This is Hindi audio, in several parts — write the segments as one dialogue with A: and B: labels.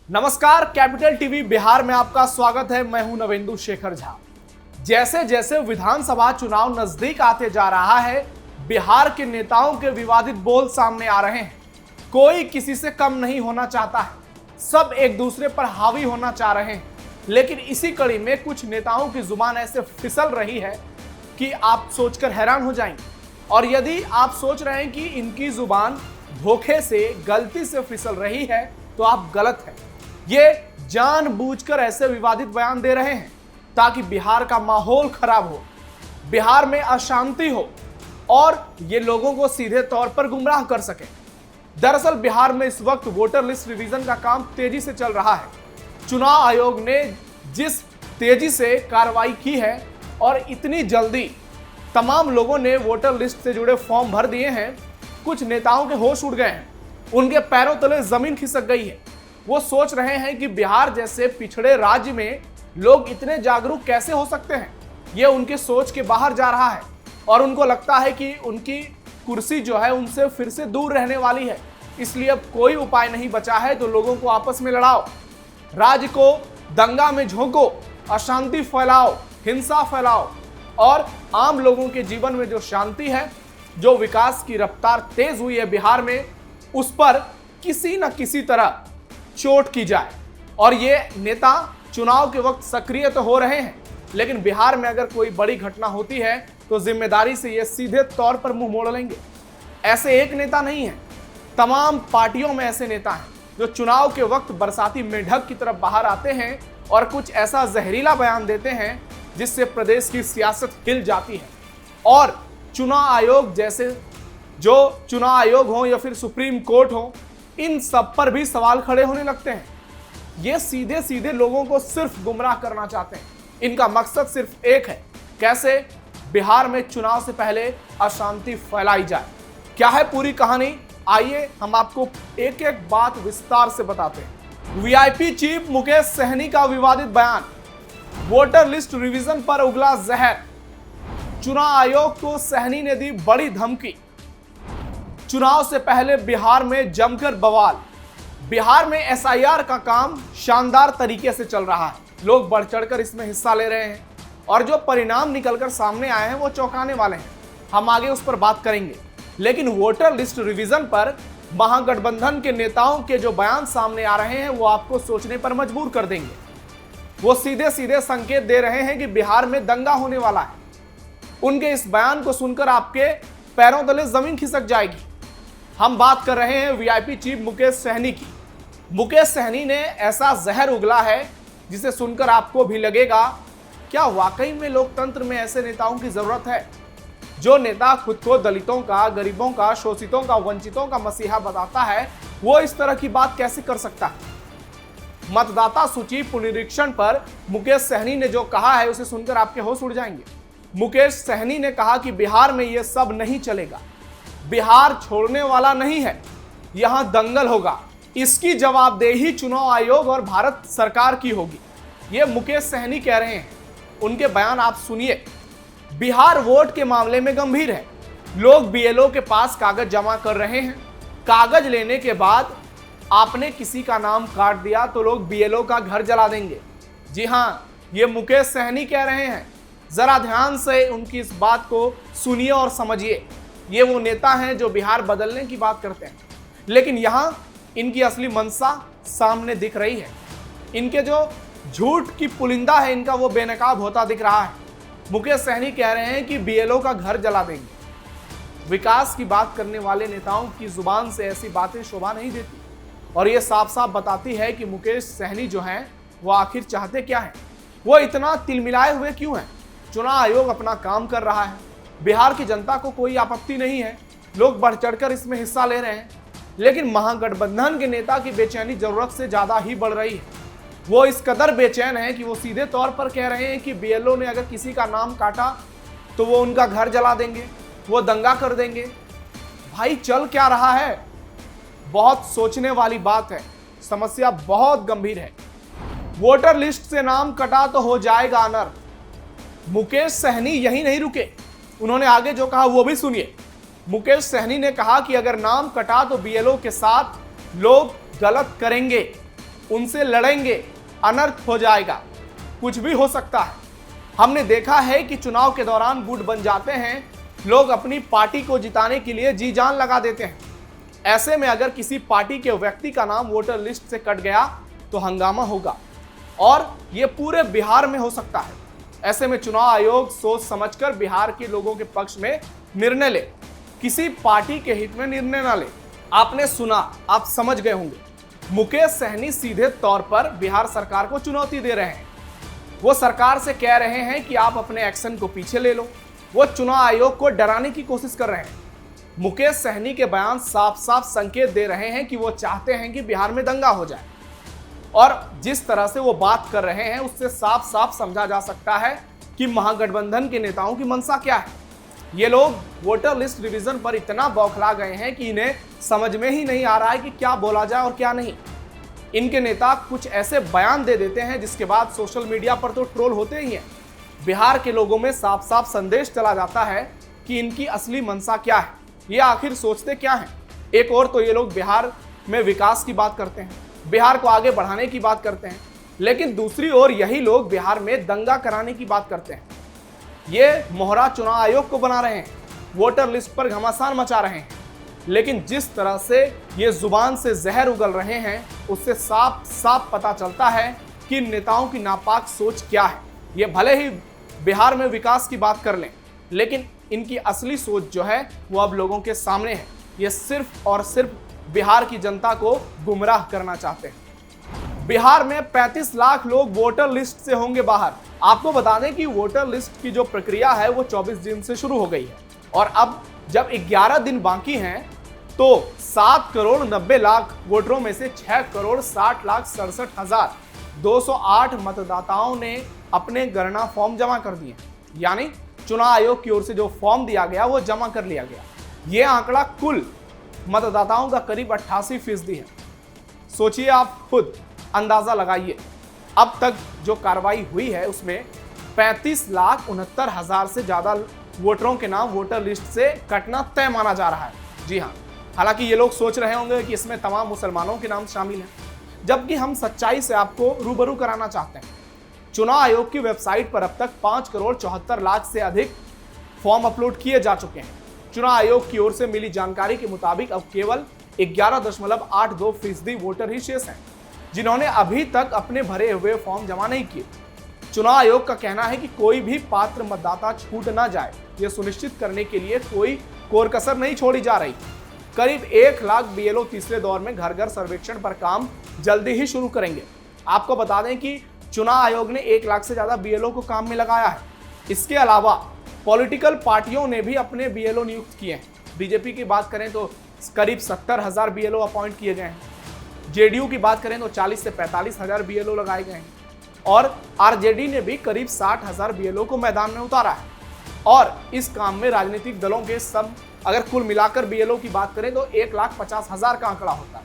A: नमस्कार, कैपिटल टीवी बिहार में आपका स्वागत है। मैं हूं नवेंदु शेखर झा। जैसे जैसे विधानसभा चुनाव नजदीक आते जा रहा है, बिहार के नेताओं के विवादित बोल सामने आ रहे हैं। कोई किसी से कम नहीं होना चाहता है, सब एक दूसरे पर हावी होना चाह रहे हैं। लेकिन इसी कड़ी में कुछ नेताओं की जुबान ऐसे फिसल रही है कि आप सोचकर हैरान हो जाएंगे। और यदि आप सोच रहे हैं कि इनकी जुबान धोखे से, गलती से फिसल रही है, तो आप गलत हैं। ये जानबूझकर ऐसे विवादित बयान दे रहे हैं ताकि बिहार का माहौल खराब हो, बिहार में अशांति हो और ये लोगों को सीधे तौर पर गुमराह कर सके। दरअसल बिहार में इस वक्त वोटर लिस्ट रिवीजन का काम तेजी से चल रहा है। चुनाव आयोग ने जिस तेजी से कार्रवाई की है और इतनी जल्दी तमाम लोगों ने वोटर लिस्ट से जुड़े फॉर्म भर दिए हैं, कुछ नेताओं के होश उड़ गए हैं, उनके पैरों तले जमीन खिसक गई है। वो सोच रहे हैं कि बिहार जैसे पिछड़े राज्य में लोग इतने जागरूक कैसे हो सकते हैं। ये उनके सोच के बाहर जा रहा है और उनको लगता है कि उनकी कुर्सी जो है उनसे फिर से दूर रहने वाली है। इसलिए अब कोई उपाय नहीं बचा है तो लोगों को आपस में लड़ाओ, राज्य को दंगा में झोंको, अशांति फैलाओ, हिंसा फैलाओ और आम लोगों के जीवन में जो शांति है, जो विकास की रफ्तार तेज हुई है बिहार में, उस पर किसी न किसी तरह चोट की जाए। और ये नेता चुनाव के वक्त सक्रिय तो हो रहे हैं, लेकिन बिहार में अगर कोई बड़ी घटना होती है तो जिम्मेदारी से ये सीधे तौर पर मुंह मोड़ लेंगे। ऐसे एक नेता नहीं है, तमाम पार्टियों में ऐसे नेता हैं जो चुनाव के वक्त बरसाती मेंढक की तरफ बाहर आते हैं और कुछ ऐसा जहरीला बयान देते हैं जिससे प्रदेश की सियासत हिल जाती है। और चुनाव आयोग जैसे, जो चुनाव आयोग हो या फिर सुप्रीम कोर्ट हो, इन सब पर भी सवाल खड़े होने लगते हैं। ये सीधे सीधे लोगों को सिर्फ गुमराह करना चाहते हैं। इनका मकसद सिर्फ एक है, कैसे बिहार में चुनाव से पहले अशांति फैलाई जाए। क्या है पूरी कहानी, आइए हम आपको एक एक बात विस्तार से बताते हैं। वीआईपी चीफ मुकेश सहनी का विवादित बयान, वोटर लिस्ट रिवीजन पर उगला जहर। चुनाव आयोग को सहनी ने दी बड़ी धमकी। चुनाव से पहले बिहार में जमकर बवाल। बिहार में एसआईआर का काम शानदार तरीके से चल रहा है, लोग बढ़ चढ़कर इसमें हिस्सा ले रहे हैं और जो परिणाम निकलकर सामने आए हैं वो चौंकाने वाले हैं। हम आगे उस पर बात करेंगे। लेकिन वोटर लिस्ट रिवीजन पर महागठबंधन के नेताओं के जो बयान सामने आ रहे हैं वो आपको सोचने पर मजबूर कर देंगे। वो सीधे सीधे संकेत दे रहे हैं कि बिहार में दंगा होने वाला है। उनके इस बयान को सुनकर आपके पैरों तले जमीन खिसक जाएगी। हम बात कर रहे हैं वीआईपी चीफ मुकेश सहनी की। मुकेश सहनी ने ऐसा जहर उगला है जिसे सुनकर आपको भी लगेगा, क्या वाकई में लोकतंत्र में ऐसे नेताओं की जरूरत है? जो नेता खुद को दलितों का, गरीबों का, शोषितों का, वंचितों का मसीहा बताता है, वो इस तरह की बात कैसे कर सकता है? मतदाता सूची पुनरीक्षण पर मुकेश सहनी ने जो कहा है उसे सुनकर आपके होश उड़ जाएंगे। मुकेश सहनी ने कहा कि बिहार में यह सब नहीं चलेगा, बिहार छोड़ने वाला नहीं है, यहां दंगल होगा। इसकी जवाबदेही चुनाव आयोग और भारत सरकार की होगी, यह मुकेश सहनी कह रहे हैं। उनके बयान आप सुनिए। बिहार वोट के मामले में गंभीर है। लोग बीएलओ के पास कागज जमा कर रहे हैं। कागज लेने के बाद आपने किसी का नाम काट दिया तो लोग बीएलओ का घर जला देंगे। जी हां, ये मुकेश सहनी कह रहे हैं। जरा ध्यान से उनकी इस बात को सुनिए और समझिए। ये वो नेता हैं जो बिहार बदलने की बात करते हैं, लेकिन यहां इनकी असली मंशा सामने दिख रही है। इनके जो झूठ की पुलिंदा है, इनका वो बेनकाब होता दिख रहा है। मुकेश सहनी कह रहे हैं कि बीएलओ का घर जला देंगे। विकास की बात करने वाले नेताओं की जुबान से ऐसी बातें शोभा नहीं देती और ये साफ साफ बताती है कि मुकेश सहनी जो हैं वो आखिर चाहते क्या हैं, वो इतना तिलमिलाए हुए क्यों हैं। चुनाव आयोग अपना काम कर रहा है, बिहार की जनता को कोई आपत्ति नहीं है, लोग बढ़ चढ़कर इसमें हिस्सा ले रहे हैं, लेकिन महागठबंधन के नेता की बेचैनी जरूरत से ज्यादा ही बढ़ रही है। वो इस कदर बेचैन है कि वो सीधे तौर पर कह रहे हैं कि बीएलओ ने अगर किसी का नाम काटा तो वो उनका घर जला देंगे, वो दंगा कर देंगे। भाई चल क्या रहा है? बहुत सोचने वाली बात है, समस्या बहुत गंभीर है। वोटर लिस्ट से नाम कटा तो हो जाएगा अनर्थ। मुकेश सहनी यही नहीं रुके, उन्होंने आगे जो कहा वो भी सुनिए। मुकेश सहनी ने कहा कि अगर नाम कटा तो बीएलओ के साथ लोग गलत करेंगे। उनसे लड़ेंगे, अनर्थ हो जाएगा, कुछ भी हो सकता है। हमने देखा है कि चुनाव के दौरान गुट बन जाते हैं, लोग अपनी पार्टी को जिताने के लिए जी जान लगा देते हैं। ऐसे में अगर किसी पार्टी के व्यक्ति का नाम वोटर लिस्ट से कट गया तो हंगामा होगा और यह पूरे बिहार में हो सकता है। ऐसे में चुनाव आयोग सोच समझकर बिहार के लोगों के पक्ष में निर्णय ले, किसी पार्टी के हित में निर्णय ना ले। आपने सुना, आप समझ गए होंगे, मुकेश सहनी सीधे तौर पर बिहार सरकार को चुनौती दे रहे हैं। वो सरकार से कह रहे हैं कि आप अपने एक्शन को पीछे ले लो। वो चुनाव आयोग को डराने की कोशिश कर रहे हैं। मुकेश सहनी के बयान साफ साफ संकेत दे रहे हैं कि वो चाहते हैं कि बिहार में दंगा हो जाए और जिस तरह से वो बात कर रहे हैं उससे साफ साफ समझा जा सकता है कि महागठबंधन के नेताओं की मंशा क्या है। ये लोग वोटर लिस्ट रिवीजन पर इतना बौखला गए हैं कि इन्हें समझ में ही नहीं आ रहा है कि क्या बोला जाए और क्या नहीं। इनके नेता कुछ ऐसे बयान दे देते हैं जिसके बाद सोशल मीडिया पर तो ट्रोल होते ही हैं। बिहार के लोगों में साफ साफ संदेश चला जाता है कि इनकी असली मंशा क्या है, ये आखिर सोचते क्या हैं। एक और तो ये लोग बिहार में विकास की बात करते हैं, बिहार को आगे बढ़ाने की बात करते हैं, लेकिन दूसरी ओर यही लोग बिहार में दंगा कराने की बात करते हैं। ये मोहरा चुनाव आयोग को बना रहे हैं, वोटर लिस्ट पर घमासान मचा रहे हैं, लेकिन जिस तरह से ये जुबान से जहर उगल रहे हैं उससे साफ साफ पता चलता है कि इन नेताओं की नापाक सोच क्या है। ये भले ही बिहार में विकास की बात कर लें, लेकिन इनकी असली सोच जो है वो अब लोगों के सामने है। ये सिर्फ और सिर्फ बिहार की जनता को गुमराह करना चाहते हैं। बिहार में 35 लाख लोग वोटर लिस्ट से होंगे बाहर। आपको बता दें कि वोटर लिस्ट की जो प्रक्रिया है वो 24 दिन से शुरू हो गई है और अब जब 11 दिन बाकी हैं तो 7 करोड़ 90 लाख वोटरों में से 6 करोड़ 60 लाख 67,208 मतदाताओं ने अपने गणना फॉर्म जमा कर दिए। यानी चुनाव आयोग की ओर से जो फॉर्म दिया गया वो जमा कर लिया गया। ये आंकड़ा कुल मतदाताओं का करीब 88% है। सोचिए, आप खुद अंदाजा लगाइए। अब तक जो कार्रवाई हुई है उसमें 35,69,000 से ज्यादा वोटरों के नाम वोटर लिस्ट से कटना तय माना जा रहा है। जी हाँ, हालांकि ये लोग सोच रहे होंगे कि इसमें तमाम मुसलमानों के नाम शामिल हैं, जबकि हम सच्चाई से आपको रूबरू कराना चाहते हैं। चुनाव आयोग की वेबसाइट पर अब तक 5 करोड़ 74 लाख से अधिक फॉर्म अपलोड किए जा चुके हैं। चुनाव आयोग की ओर से मिली जानकारी के मुताबिक अब केवल 11.82% वोटर ही शेष हैं जिन्होंने अभी तक अपने भरे हुए फॉर्म जमा नहीं किए। चुनाव आयोग का कहना है कि कोई भी पात्र मतदाता छूट ना जाए, यह सुनिश्चित करने के लिए कोई कोर कसर नहीं छोड़ी जा रही। करीब 1 लाख बीएलओ तीसरे दौर में घर घर सर्वेक्षण पर काम जल्दी ही शुरू करेंगे। आपको बता दें कि चुनाव आयोग ने 1 लाख से ज्यादा बीएलओ को काम में लगाया है। इसके अलावा पॉलिटिकल पार्टियों ने भी अपने बीएलओ नियुक्त किए हैं। बीजेपी की बात करें तो करीब 70,000 बीएलओ अपॉइंट किए गए हैं। जेडीयू की बात करें तो 40 से 45,000 बीएलओ लगाए गए हैं और आरजेडी ने भी करीब 60,000 बीएलओ को मैदान में उतारा है। और इस काम में राजनीतिक दलों के सब अगर कुल मिलाकर बीएलओ की बात करें तो 1,50,000 का आंकड़ा होता है।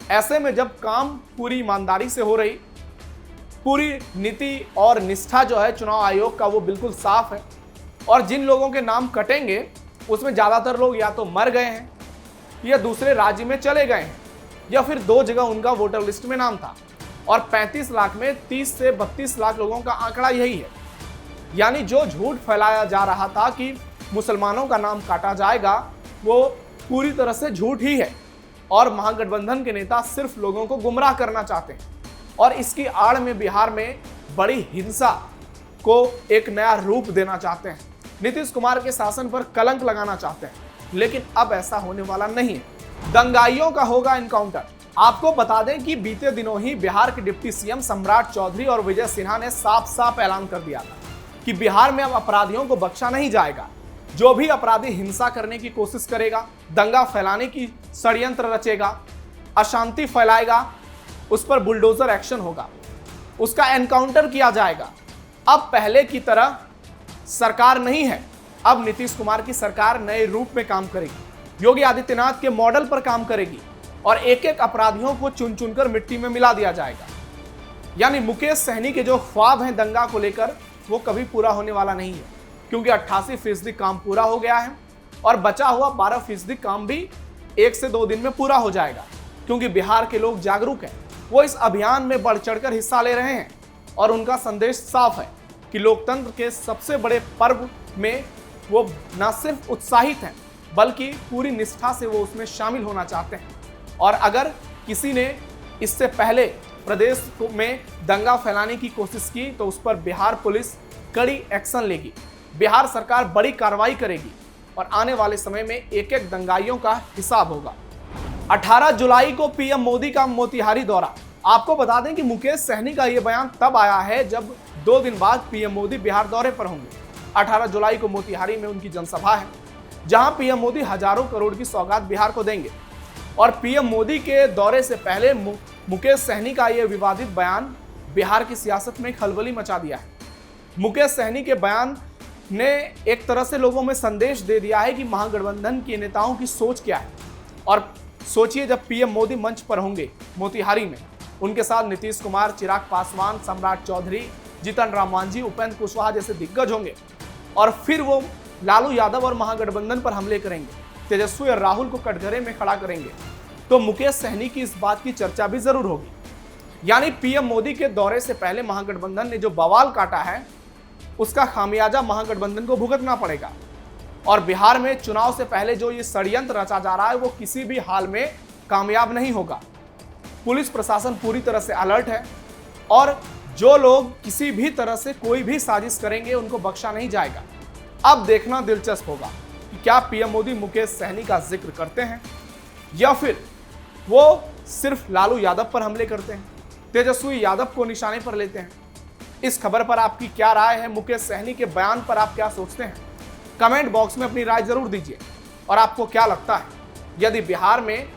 A: ऐसे में जब काम पूरी ईमानदारी से हो रही, पूरी नीति और निष्ठा जो है चुनाव आयोग का वो बिल्कुल साफ है और जिन लोगों के नाम कटेंगे उसमें ज़्यादातर लोग या तो मर गए हैं या दूसरे राज्य में चले गए हैं या फिर 2 जगह उनका वोटर लिस्ट में नाम था और 35 लाख में 30 से 32 लाख लोगों का आंकड़ा यही है। यानी जो झूठ फैलाया जा रहा था कि मुसलमानों का नाम काटा जाएगा वो पूरी तरह से झूठ ही है और महागठबंधन के नेता सिर्फ लोगों को गुमराह करना चाहते हैं और इसकी आड़ में बिहार में बड़ी हिंसा को एक नया रूप देना चाहते हैं। नीतीश कुमार के शासन पर कलंक लगाना चाहते हैं, लेकिन अब ऐसा होने वाला नहीं है। दंगाइयों का होगा इनकाउंटर। आपको बता दें कि बीते दिनों ही बिहार के डिप्टी सीएम सम्राट चौधरी और विजय सिन्हा ने साफ साफ ऐलान कर दिया था कि बिहार में अब अपराधियों को बख्शा नहीं जाएगा। जो भी अपराधी हिंसा करने की कोशिश करेगा, दंगा फैलाने की षड्यंत्र रचेगा, अशांति फैलाएगा, उस पर बुलडोजर एक्शन होगा, उसका एनकाउंटर किया जाएगा। अब पहले की तरह सरकार नहीं है, अब नीतीश कुमार की सरकार नए रूप में काम करेगी, योगी आदित्यनाथ के मॉडल पर काम करेगी और एक एक अपराधियों को चुन चुनकर मिट्टी में मिला दिया जाएगा। यानी मुकेश सहनी के जो ख्वाब हैं दंगा को लेकर वो कभी पूरा होने वाला नहीं है, क्योंकि 88% काम पूरा हो गया है और बचा हुआ 12% काम भी 1 से 2 दिन में पूरा हो जाएगा, क्योंकि बिहार के लोग जागरूक हैं। वो इस अभियान में बढ़ चढ़कर हिस्सा ले रहे हैं और उनका संदेश साफ है कि लोकतंत्र के सबसे बड़े पर्व में वो न सिर्फ उत्साहित हैं बल्कि पूरी निष्ठा से वो उसमें शामिल होना चाहते हैं। और अगर किसी ने इससे पहले प्रदेश में दंगा फैलाने की कोशिश की तो उस पर बिहार पुलिस कड़ी एक्शन लेगी, बिहार सरकार बड़ी कार्रवाई करेगी और आने वाले समय में एक एक दंगाइयों का हिसाब होगा। 18 जुलाई को पीएम मोदी का मोतिहारी दौरा। आपको बता दें कि मुकेश सहनी का यह बयान तब आया है जब 2 दिन बाद पीएम मोदी बिहार दौरे पर होंगे। 18 जुलाई को मोतिहारी में उनकी जनसभा है जहां पीएम मोदी हजारों करोड़ की सौगात बिहार को देंगे। और पीएम मोदी के दौरे से पहले मुकेश सहनी का यह विवादित बयान बिहार की सियासत में खलबली मचा दिया है। मुकेश सहनी के बयान ने एक तरह से लोगों में संदेश दे दिया है कि महागठबंधन के नेताओं की सोच क्या है। और सोचिए जब पीएम मोदी मंच पर होंगे मोतिहारी में, उनके साथ नीतीश कुमार, चिराग पासवान, सम्राट चौधरी, जीतन राम मांझी, उपेंद्र कुशवाहा जैसे दिग्गज होंगे और फिर वो लालू यादव और महागठबंधन पर हमले करेंगे, तेजस्वी और राहुल को कटघरे में खड़ा करेंगे, तो मुकेश सहनी की इस बात की चर्चा भी जरूर होगी। यानी पीएम मोदी के दौरे से पहले महागठबंधन ने जो बवाल काटा है उसका खामियाजा महागठबंधन को भुगतना पड़ेगा। और बिहार में चुनाव से पहले जो ये षड्यंत्र रचा जा रहा है वो किसी भी हाल में कामयाब नहीं होगा। पुलिस प्रशासन पूरी तरह से अलर्ट है और जो लोग किसी भी तरह से कोई भी साजिश करेंगे उनको बख्शा नहीं जाएगा। अब देखना दिलचस्प होगा कि क्या पीएम मोदी मुकेश सहनी का जिक्र करते हैं या फिर वो सिर्फ लालू यादव पर हमले करते हैं, तेजस्वी यादव को निशाने पर लेते हैं। इस खबर पर आपकी क्या राय है? मुकेश सहनी के बयान पर आप क्या सोचते हैं? कमेंट बॉक्स में अपनी राय जरूर दीजिए। और आपको क्या लगता है, यदि बिहार में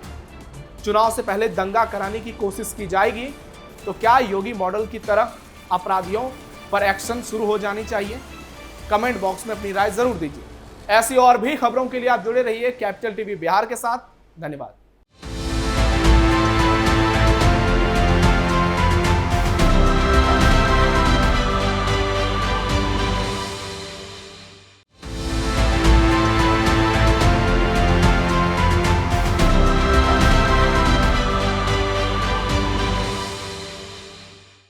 A: चुनाव से पहले दंगा कराने की कोशिश की जाएगी तो क्या योगी मॉडल की तरह अपराधियों पर एक्शन शुरू हो जानी चाहिए? कमेंट बॉक्स में अपनी राय जरूर दीजिए। ऐसी और भी खबरों के लिए आप जुड़े रहिए कैपिटल टीवी बिहार के साथ। धन्यवाद।